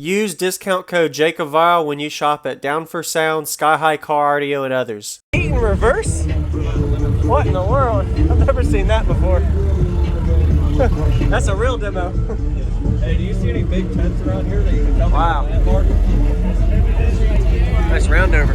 Use discount code JACOBVILE when you shop at Down for Sound, Sky High Car Audio, and others. In reverse? What in the world? I've never seen that before. That's a real demo. Hey, do you see any big tents around here that you can tell me Wow. that part? Nice round over.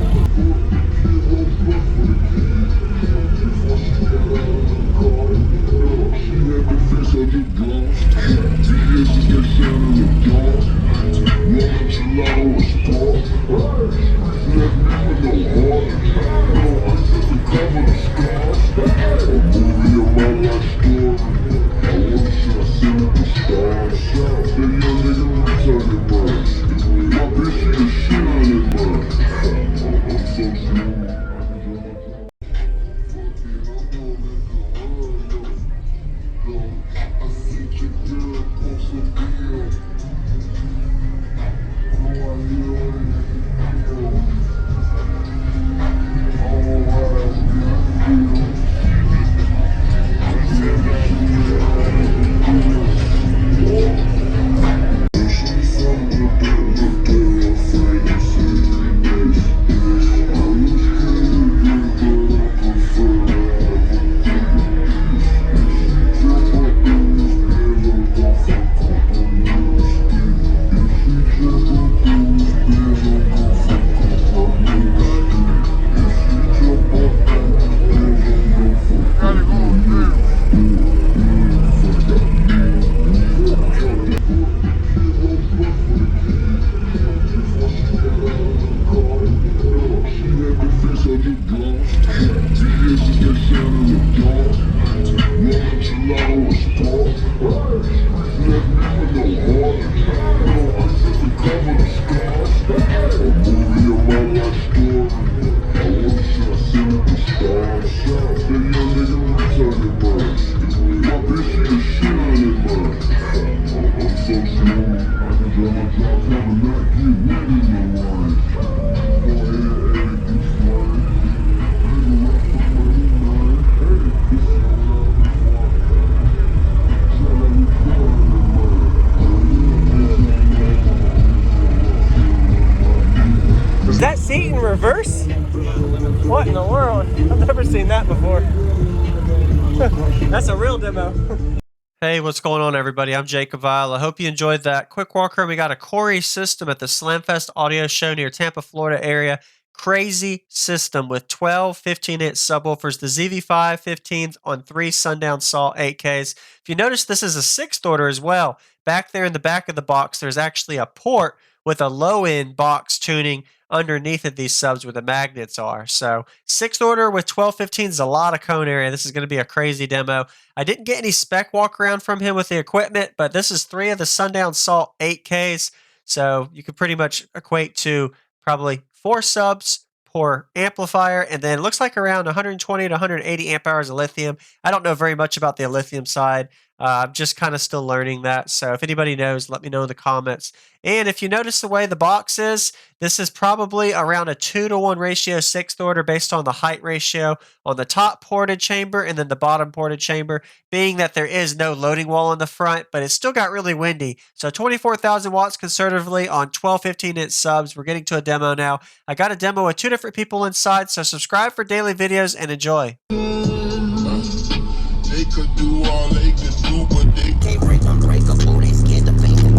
Is that seat in reverse? What in the world? I've never seen that before. That's a real demo. Hey, what's going on, everybody? I'm Jacob Vile. I hope you enjoyed that quick walk around. We got a Corey system at the Slamfest audio show near Tampa, Florida area. Crazy system with 12 15-inch subwoofers, the ZV5 15s on 3 Sundown Saw 8Ks. If you notice, this is a 6th order as well. Back there in the back of the box, there's actually a port with a low-end box tuning underneath of these subs where the magnets are. So 6th order with 12 15s is a lot of cone area. This is going to be a crazy demo. I didn't get any spec walk around from him with the equipment, but this is 3 of the Sundown Saw 8Ks. So you could pretty much equate to probably 4 subs per amplifier, and then it looks like around 120 to 180 amp hours of lithium. I don't know very much about the lithium side. I'm just kind of still learning that. So if anybody knows, let me know in the comments. And if you notice the way the box is, this is probably around a 2-to-1 ratio 6th order based on the height ratio on the top ported chamber and then the bottom ported chamber, being that there is no loading wall in the front, but it's still got really windy. So 24,000 watts conservatively on 12 15-inch subs. We're getting to a demo now. I got a demo with 2 different people inside, so subscribe for daily videos and enjoy. They could do all they could do, but they can't break unbreakable. They scared to face it.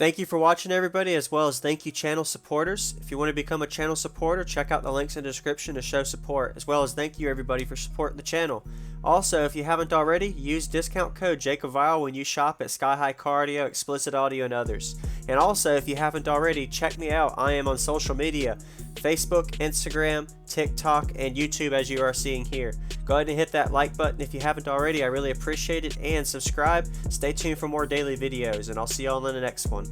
Thank you for watching, everybody, as well as thank you channel supporters. If you want to become a channel supporter, check out the links in the description to show support, as well as thank you everybody for supporting the channel. Also, if you haven't already, use discount code JACOVILE when you shop at Sky High Cardio, Explicit Audio, and others. And also, if you haven't already, check me out. I am on social media, Facebook, Instagram, TikTok, and YouTube, as you are seeing here. Go ahead and hit that like button if you haven't already. I really appreciate it. And subscribe. Stay tuned for more daily videos, and I'll see y'all in the next one.